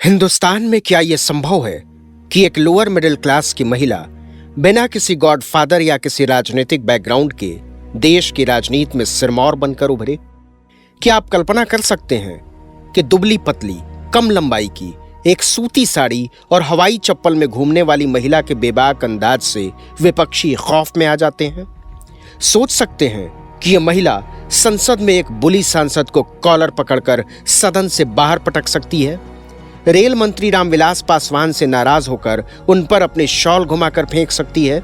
हिंदुस्तान में क्या यह संभव है कि एक लोअर मिडिल क्लास की महिला बिना किसी गॉडफादर या किसी राजनीतिक बैकग्राउंड के देश की राजनीति में सिरमौर बनकर उभरे? क्या आप कल्पना कर सकते हैं कि दुबली पतली, कम लंबाई की, एक सूती साड़ी और हवाई चप्पल में घूमने वाली महिला के बेबाक अंदाज से विपक्षी खौफ में आ जाते हैं? सोच सकते हैं कि यह महिला संसद में एक बुली सांसद को कॉलर पकड़कर सदन से बाहर पटक सकती है, रेल मंत्री रामविलास पासवान से नाराज होकर उन पर अपने शॉल घुमाकर फेंक सकती है।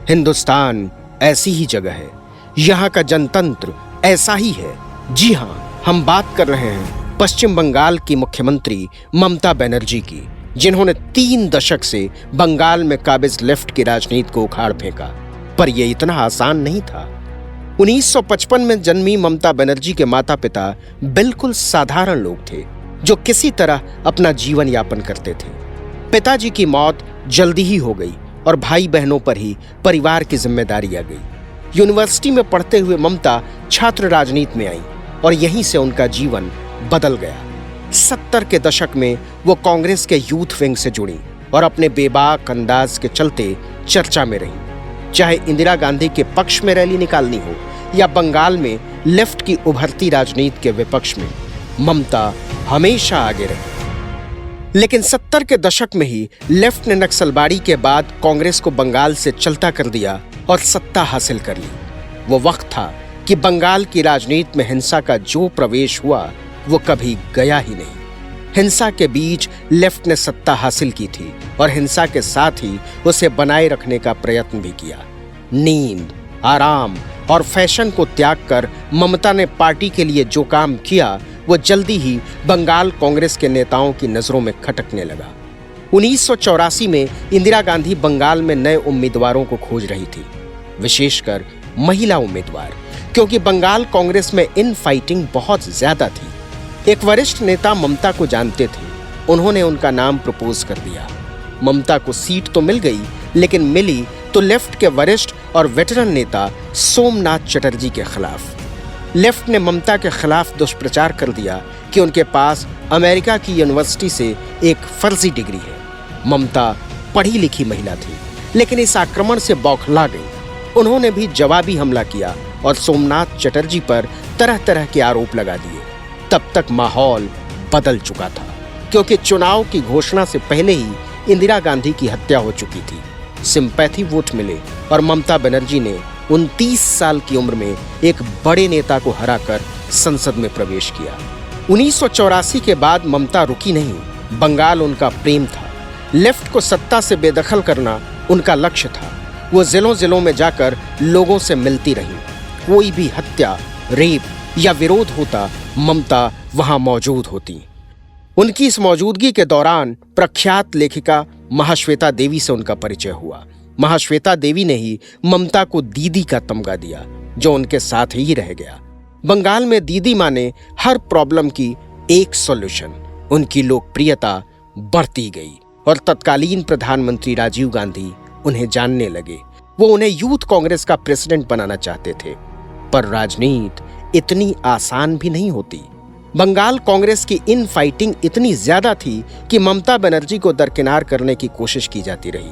हिंदुस्तान ऐसी ही जगह है, यहाँ का जनतंत्र ऐसा ही है। जी हाँ, हम बात कर रहे हैं पश्चिम बंगाल की मुख्यमंत्री ममता बनर्जी की, जिन्होंने 3 दशक से बंगाल में काबिज लेफ्ट की राजनीति को उखाड़ फेंका। पर यह इतना आसान नहीं था। 1955 में जन्मी ममता बनर्जी के माता पिता बिल्कुल साधारण लोग थे जो किसी तरह अपना जीवन यापन करते थे। पिताजी की मौत जल्दी ही हो गई और भाई बहनों पर ही परिवार की जिम्मेदारी आ गई। यूनिवर्सिटी में पढ़ते हुए ममता छात्र राजनीति में आई और यहीं से उनका जीवन बदल गया। 70 के दशक में वो कांग्रेस के यूथ विंग से जुड़ी और अपने बेबाक अंदाज के चलते चर्चा में रही। चाहे इंदिरा गांधी के पक्ष में रैली निकालनी हो या बंगाल में लेफ्ट की उभरती राजनीति के विपक्ष में, ममता हमेशा आगे रही। लेकिन 70 के दशक में ही लेफ्ट ने नक्सलबाड़ी के बाद कांग्रेस को बंगाल से चलता कर दिया और सत्ता हासिल कर ली। वो वक्त था कि बंगाल की राजनीति में हिंसा का जो प्रवेश हुआ वो कभी गया ही नहीं। हिंसा के बीच लेफ्ट ने सत्ता हासिल की थी और हिंसा के साथ ही उसे बनाए रखने का प्रयत्न भी किया। नींद, आराम और फैशन को त्याग कर ममता ने पार्टी के लिए जो काम किया वो जल्दी ही बंगाल कांग्रेस के नेताओं की नजरों में खटकने लगा। 1984 में इंदिरा गांधी बंगाल में नए उम्मीदवारों को खोज रही थी, विशेषकर महिला उम्मीदवार, क्योंकि बंगाल कांग्रेस में इन फाइटिंग बहुत ज्यादा थी। एक वरिष्ठ नेता ममता को जानते थे, उन्होंने उनका नाम प्रपोज कर दिया। ममता को सीट तो मिल गई, लेकिन मिली तो लेफ्ट के वरिष्ठ और वेटरन नेता सोमनाथ चटर्जी के खिलाफ। लेफ्ट ने ममता के खिलाफ दुष्प्रचार कर दिया कि उनके पास अमेरिका की यूनिवर्सिटी से एक फर्जी डिग्री है। ममता पढ़ी लिखी महिला थी, लेकिन इस आक्रमण से बौखला गई। उन्होंने भी जवाबी हमला किया और सोमनाथ चटर्जी पर तरह तरह के आरोप लगा दिए। तब तक माहौल बदल चुका था, क्योंकि चुनाव की घोषणा से पहले ही इंदिरा गांधी की हत्या हो चुकी थी। सिंपैथी वोट मिले और ममता बनर्जी ने 29 साल की उम्र में एक बड़े नेता को हराकर संसद में प्रवेश किया। 1984 के बाद ममता रुकी नहीं, बंगाल उनका प्रेम था। लेफ्ट को सत्ता से बेदखल करना उनका लक्ष्य था। वो जिलों जिलों में जाकर लोगों से मिलती रही। कोई भी हत्या, रेप या विरोध होता, ममता वहां मौजूद होती। उनकी इस मौजूदगी के दौरान प्रख्यात लेखिका महाश्वेता देवी से उनका परिचय हुआ। महाश्वेता देवी ने ही ममता को दीदी का तमगा दिया, जो उनके साथ ही रह गया। बंगाल में दीदी माने हर प्रॉब्लम की एक सॉल्यूशन। उनकी लोकप्रियता बढ़ती गई और तत्कालीन प्रधानमंत्री राजीव गांधी उन्हें जानने लगे। वो उन्हें यूथ कांग्रेस का प्रेसिडेंट बनाना चाहते थे। पर राजनीति इतनी आसान भी नहीं होती। बंगाल कांग्रेस की इन फाइटिंग इतनी ज्यादा थी कि ममता बनर्जी को दरकिनार करने की कोशिश की जाती रही।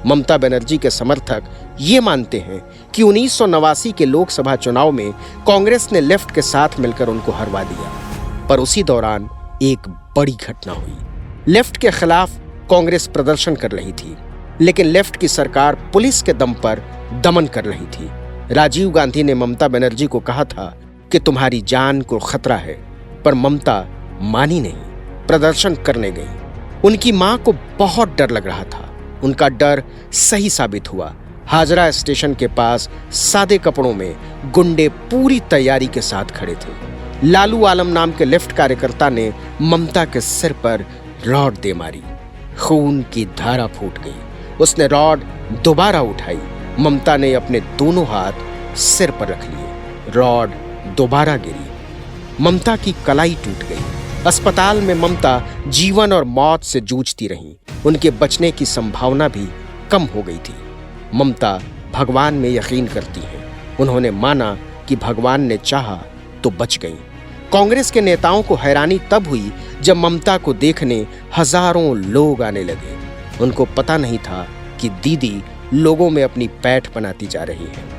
ममता बनर्जी के समर्थक ये मानते हैं कि 1989 के लोकसभा चुनाव में कांग्रेस ने लेफ्ट के साथ मिलकर उनको हरवा दिया। पर उसी दौरान एक बड़ी घटना हुई। लेफ्ट के खिलाफ कांग्रेस प्रदर्शन कर रही थी, लेकिन लेफ्ट की सरकार पुलिस के दम पर दमन कर रही थी। राजीव गांधी ने ममता बनर्जी को कहा था कि तुम्हारी जान को खतरा है, पर ममता मानी नहीं, प्रदर्शन करने गई। उनकी मां को बहुत डर लग रहा था। उनका डर सही साबित हुआ। हाजरा स्टेशन के पास सादे कपड़ों में गुंडे पूरी तैयारी के साथ खड़े थे। लालू आलम नाम के लेफ्ट कार्यकर्ता ने ममता के सिर पर रॉड दे मारी। खून की धारा फूट गई। उसने रॉड दोबारा उठाई। ममता ने अपने दोनों हाथ सिर पर रख लिए। रॉड दोबारा गिरी। ममता की कलाई टूट गई। अस्पताल में ममता जीवन और मौत से जूझती रहीं। उनके बचने की संभावना भी कम हो गई थी। ममता भगवान में यकीन करती हैं। उन्होंने माना कि भगवान ने चाहा तो बच गईं। कांग्रेस के नेताओं को हैरानी तब हुई जब ममता को देखने हजारों लोग आने लगे। उनको पता नहीं था कि दीदी लोगों में अपनी पैठ बनाती जा रही है।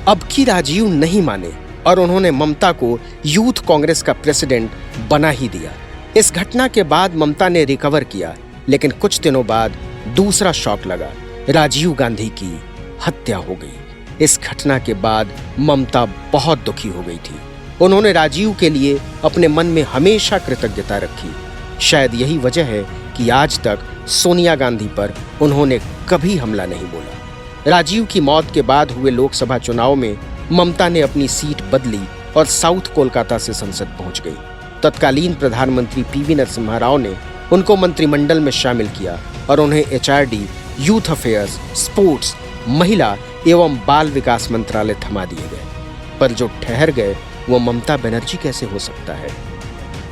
अब की राजीव नहीं माने और उन्होंने ममता को यूथ कांग्रेस का प्रेसिडेंट बना ही दिया। इस घटना के बाद ममता ने रिकवर किया, लेकिन कुछ दिनों बाद दूसरा शॉक लगा। राजीव गांधी की हत्या हो गई। इस घटना के बाद ममता बहुत दुखी हो गई थी। उन्होंने राजीव के लिए अपने मन में हमेशा कृतज्ञता रखी। शायद यही वजह है कि आज तक सोनिया गांधी पर उन्होंने कभी हमला नहीं बोला। राजीव की मौत के बाद हुए लोकसभा चुनाव में ममता ने अपनी सीट बदली और साउथ कोलकाता से संसद पहुंच गई। तत्कालीन प्रधानमंत्री पीवी नरसिम्हा राव ने उनको मंत्रिमंडल में शामिल किया और उन्हें एचआरडी, यूथ अफेयर्स, स्पोर्ट्स, महिला एवं बाल विकास मंत्रालय थमा दिए गए। पर जो ठहर गए वो ममता बनर्जी कैसे हो सकता है?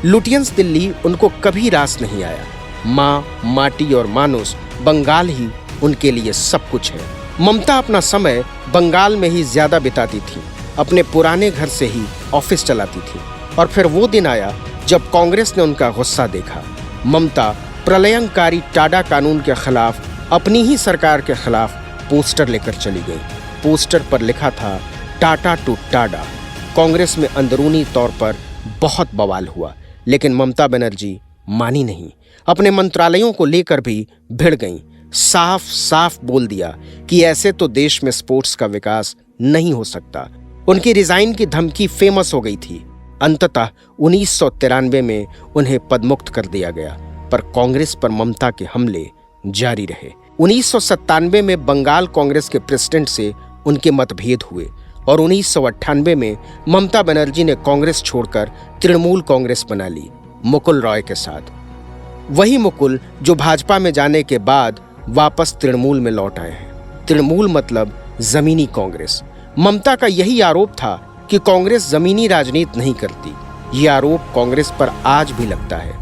लुटियंस दिल्ली उनको कभी रास नहीं आया। माँ, माटी और मानुस, बंगाल ही उनके लिए सब कुछ है। ममता अपना समय बंगाल में ही ज्यादा बिताती थी। अपने पुराने घर से ही ऑफिस चलाती थी। और फिर वो दिन आया जब कांग्रेस ने उनका गुस्सा देखा। ममता प्रलयंकारी टाडा कानून के खिलाफ, अपनी ही सरकार के खिलाफ पोस्टर लेकर चली गई। पोस्टर पर लिखा था टाटा टू टाडा। कांग्रेस में अंदरूनी तौर पर बहुत बवाल हुआ, लेकिन ममता बनर्जी मानी नहीं। अपने मंत्रालयों को लेकर भी भिड़ गईं। साफ साफ बोल दिया कि ऐसे तो देश में स्पोर्ट्स का विकास नहीं हो सकता। उनकी रिजाइन की धमकी फेमस हो गई थी। अंततः 1993 में उन्हें पदमुक्त कर दिया गया, पर कांग्रेस पर ममता के हमले जारी रहे। 1997 में बंगाल कांग्रेस के प्रेसिडेंट से उनके मतभेद हुए और 1998 में ममता बनर्जी ने कांग्रेस छोड़कर तृणमूल कांग्रेस बना ली, मुकुल रॉय के साथ। वही मुकुल जो भाजपा में जाने के बाद वापस तृणमूल में लौट आए हैं। तृणमूल मतलब जमीनी कांग्रेस। ममता का यही आरोप था कि कांग्रेस जमीनी राजनीति नहीं करती। यह आरोप कांग्रेस पर आज भी लगता है।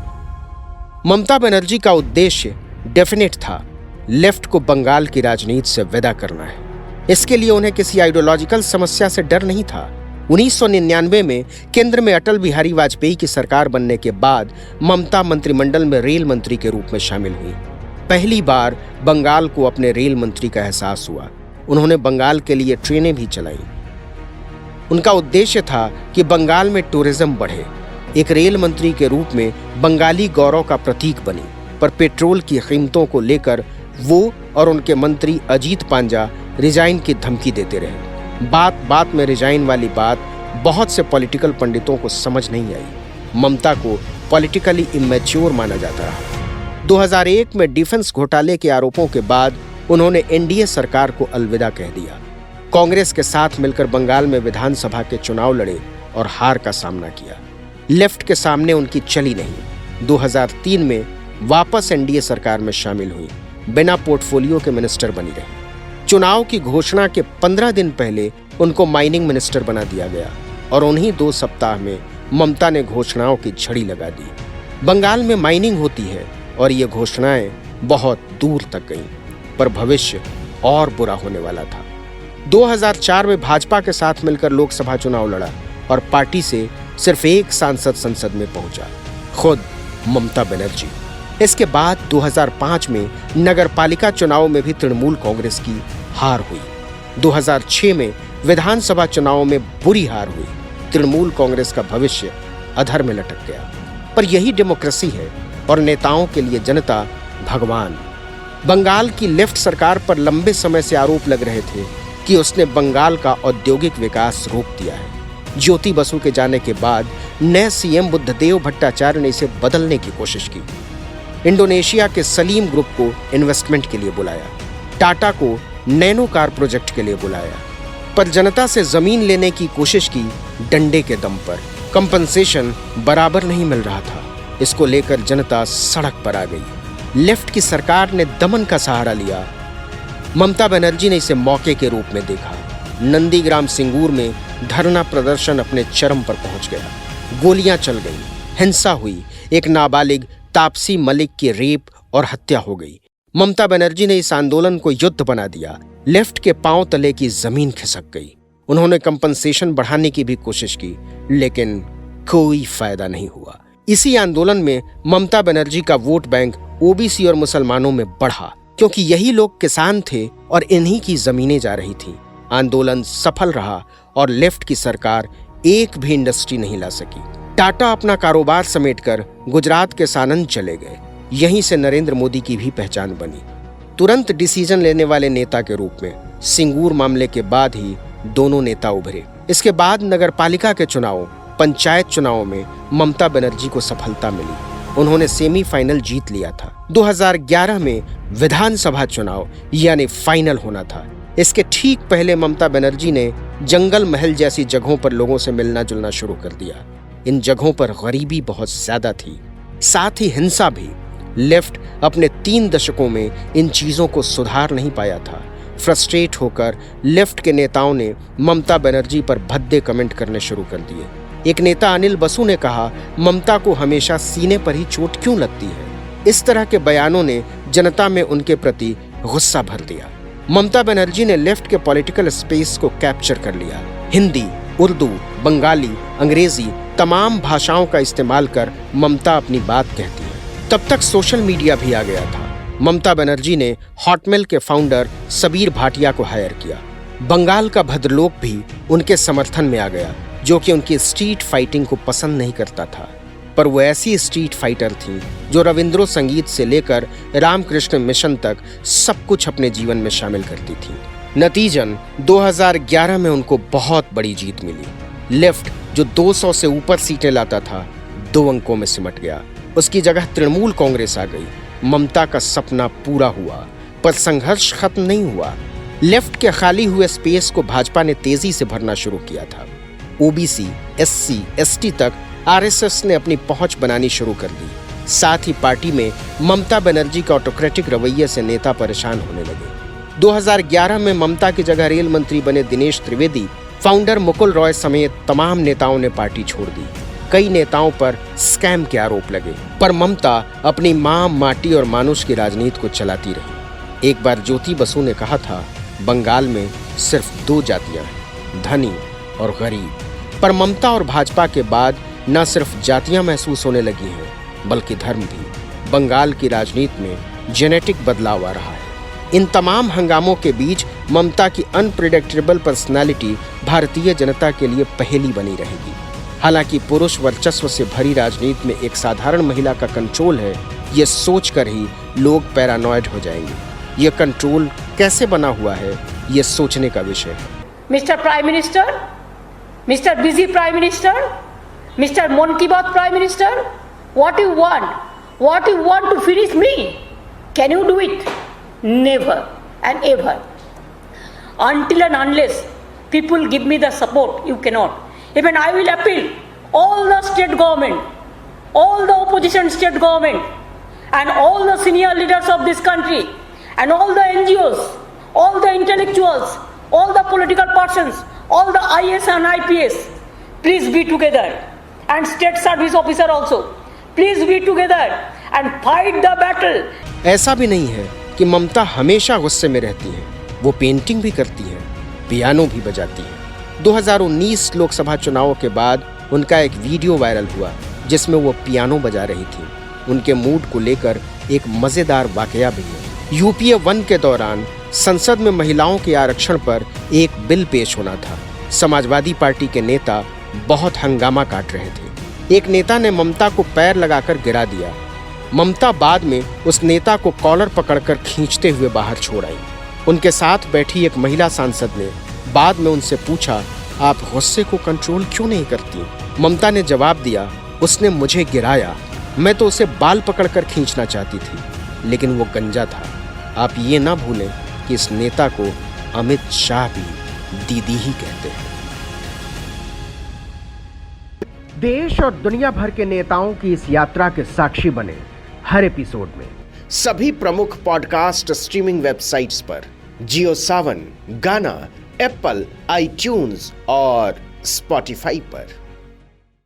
ममता बनर्जी का उद्देश्य डेफिनेट था, लेफ्ट को बंगाल की राजनीति से विदा करना है। इसके लिए उन्हें किसी आइडियोलॉजिकल समस्या से डर नहीं था। 1999 में केंद्र में अटल बिहारी वाजपेयी की सरकार बनने के बाद ममता मंत्रिमंडल में रेल मंत्री के रूप में शामिल हुई। पहली बार बंगाल को अपने रेल मंत्री का एहसास हुआ। उन्होंने बंगाल के लिए ट्रेनें भी चलाईं। उनका उद्देश्य था कि बंगाल में टूरिज्म बढ़े। एक रेल मंत्री के रूप में बंगाली गौरव का प्रतीक बनी। पर पेट्रोल की कीमतों को लेकर वो और उनके मंत्री अजीत पांजा रिजाइन की धमकी देते रहे। बात बात में रिजाइन वाली बात बहुत से पॉलिटिकल पंडितों को समझ नहीं आई। ममता को पॉलिटिकली इमैच्योर माना जाता रहा। 2001 में डिफेंस घोटाले के आरोपों के बाद उन्होंने एनडीए सरकार को अलविदा कह दिया। कांग्रेस के साथ मिलकर बंगाल में विधानसभा के चुनाव लड़े और हार का सामना किया। लेफ्ट के सामने उनकी चली नहीं। 2003 में वापस एनडीए सरकार में शामिल हुई। बिना पोर्टफोलियो के मिनिस्टर बनी रही। चुनाव की घोषणा के 15 दिन पहले उनको माइनिंग मिनिस्टर बना दिया गया और उन्हीं 2 सप्ताह में ममता ने घोषणाओं की झड़ी लगा दी। बंगाल में माइनिंग होती है और ये घोषणाएं बहुत दूर तक गईं, पर भविष्य और बुरा होने वाला था। 2004 में भाजपा के साथ मिलकर लोकसभा चुनाव लड़ा और पार्टी से सिर्फ एक सांसद संसद में पहुंचा, खुद ममता बनर्जी। इसके बाद 2005 में नगरपालिका चुनाव में भी तृणमूल कांग्रेस की हार हुई। 2006 में विधानसभा चुनाव में बुरी हार हुई। तृणमूल कांग्रेस का भविष्य अधर में लटक गया। पर यही डेमोक्रेसी है और नेताओं के लिए जनता भगवान। बंगाल की लेफ्ट सरकार पर लंबे समय से आरोप लग रहे थे कि उसने बंगाल का औद्योगिक विकास रोक दिया है। ज्योति बसु के जाने के बाद नए सीएम बुद्धदेव भट्टाचार्य ने इसे बदलने की कोशिश की। इंडोनेशिया के सलीम ग्रुप को इन्वेस्टमेंट के लिए बुलाया। टाटा को नैनो कार प्रोजेक्ट के लिए बुलाया। पर जनता से जमीन लेने की कोशिश की डंडे के दम पर। कंपनसेशन बराबर नहीं मिल रहा था। इसको लेकर जनता सड़क पर आ गई। लेफ्ट की सरकार ने दमन का सहारा लिया। ममता बनर्जी ने इसे मौके के रूप में देखा। नंदीग्राम सिंगूर में धरना प्रदर्शन अपने चरम पर पहुंच गया। गोलियां चल गईं, हिंसा हुई। एक नाबालिग तापसी मलिक की रेप और हत्या हो गई। ममता बनर्जी ने इस आंदोलन को युद्ध बना दिया। लेफ्ट के पांव तले की जमीन खिसक गई। उन्होंने कंपनसेशन बढ़ाने की भी कोशिश की, लेकिन कोई फायदा नहीं हुआ। इसी आंदोलन में ममता बनर्जी का वोट बैंक ओबीसी और मुसलमानों में बढ़ा, क्योंकि यही लोग किसान थे और इन्हीं की जमीनें जा रही थी। आंदोलन सफल रहा और लेफ्ट की सरकार एक भी इंडस्ट्री नहीं ला सकी। टाटा अपना कारोबार समेटकर गुजरात के सानंद चले गए। यहीं से नरेंद्र मोदी की भी पहचान बनी। तुरंत डिसीजन लेने वाले नेता के रूप में सिंगूर मामले के बाद ही दोनों नेता उभरे। इसके बाद नगरपालिका के चुनाव, पंचायत चुनाव में ममता बनर्जी को सफलता मिली। उन्होंने सेमीफाइनल जीत लिया था। 2011 में विधानसभा चुनाव यानी फाइनल होना था। इसके ठीक पहले ममता बनर्जी ने जंगल महल जैसी जगहों पर लोगों से मिलना जुलना शुरू कर दिया। इन जगहों पर गरीबी बहुत ज्यादा थी, साथ ही हिंसा भी। लेफ्ट अपने 3 दशकों में इन चीजों को सुधार नहीं पाया था। फ्रस्ट्रेट होकर लेफ्ट के नेताओं ने ममता बनर्जी पर भद्दे कमेंट करने शुरू कर दिए। एक नेता अनिल बसु ने कहा, ममता को हमेशा सीने पर ही चोट क्यों लगती है। इस तरह के बयानों ने जनता में उनके प्रति गुस्सा भर दिया। ममता बनर्जी ने लेफ्ट के पॉलिटिकल स्पेस को कैप्चर कर लिया। हिंदी, उर्दू, बंगाली, अंग्रेजी तमाम भाषाओं का इस्तेमाल कर ममता अपनी बात कहती है। तब तक सोशल मीडिया भी आ गया था। ममता बनर्जी ने हॉटमेल के फाउंडर सबीर भाटिया को हायर किया। बंगाल का भद्रलोक भी उनके समर्थन में आ गया, जो कि उनकी स्ट्रीट फाइटिंग को पसंद नहीं करता था। पर वो ऐसी स्ट्रीट फाइटर थी जो रविंद्रो संगीत से लेकर रामकृष्ण मिशन तक सब कुछ अपने जीवन में शामिल करती थी। नतीजन 2011 में उनको बहुत बड़ी जीत मिली। लेफ्ट जो 200 से ऊपर सीटें लाता था, 2 अंकों में सिमट गया। उसकी जगह तृणमूल कांग्रेस आ गई। ममता का सपना पूरा हुआ, पर संघर्ष खत्म नहीं हुआ। लेफ्ट के खाली हुए स्पेस को भाजपा ने तेजी से भरना शुरू किया था। ओबीसी, एससी, एसटी तक आरएसएस ने अपनी पहुंच बनानी शुरू कर दी। साथ ही पार्टी में ममता बनर्जी के ऑटोक्रेटिक रवैये से नेता परेशान होने लगे। 2011 में ममता की जगह रेल मंत्री बने दिनेश त्रिवेदी, फाउंडर मुकुल रॉय समेत तमाम नेताओं ने पार्टी छोड़ दी। कई नेताओं पर स्कैम के आरोप लगे, पर ममता अपनी मां, माटी और मानुष की राजनीति को चलाती रही। एक बार ज्योति बसु ने कहा था, बंगाल में सिर्फ 2 जातियां हैं, धनी और गरीब। पर ममता और भाजपा के बाद न सिर्फ जातियां महसूस होने लगी हैं, बल्कि धर्म भी। बंगाल की राजनीति में जेनेटिक बदलाव आ रहा है। इन तमाम हंगामों के बीच ममता की अनप्रिडिक्टेबल पर्सनालिटी भारतीय जनता के लिए पहेली बनी रहेगी। हालांकि पुरुष वर्चस्व से भरी राजनीति में एक साधारण महिला का कंट्रोल है, ये सोचकर ही लोग पैरानॉइड हो जाएंगे। ये कंट्रोल कैसे बना हुआ है, ये सोचने का विषय है। Mister prime minister, mister busy prime minister, mister मन की बात prime minister, what you want to finish me? Can you do it? Never and ever. Until and unless people give me the support, you cannot. Even I will appeal all the state government, all the opposition state government, and all the senior leaders of this country, and all the NGOs, all the intellectuals, all the political persons, all the IS and IPS, please be together, and state service officer also, please be together and fight the battle. ऐसा भी नहीं है कि ममता हमेशा गुस्से में रहती है। वो पेंटिंग भी करती है, पियानो भी बजाती है। 2019 लोकसभा चुनावों के बाद उनका एक वीडियो वायरल हुआ, जिसमें वो पियानो बजा रही थी। उनके मूड को लेकर एक मजेदार वाकया भी है। यूपीए 1 के दौरान संसद में महिलाओं के आरक्षण पर एक बिल पेश होना था। समाजवादी पार्टी के नेता बहुत हंगामा काट रहे थे। एक नेता ने ममता को पैर लगाकर गिरा दिया। ममता बाद में उस नेता को कॉलर पकड़कर खींचते हुए बाहर छोड़ आई। उनके साथ बैठी एक महिला सांसद ने बाद में उनसे पूछा, आप गुस्से को कंट्रोल क्यों नहीं करती? ममता ने जवाब दिया, उसने मुझे गिराया, मैं तो उसे बाल पकड़कर खींचना चाहती थी, लेकिन वो गंजा था। आप ये ना भूलें कि इस नेता को अमित शाह भी दीदी ही कहते हैं। देश और दुनिया भर के नेताओं की इस यात्रा के साक्षी बने हर एपिसोड में सभी प्रमुख पॉडकास्ट स्ट्रीमिंग वेबसाइट्स पर, जियो सावन, गाना, एप्पल, आईट्यून्स और स्पॉटिफाई पर।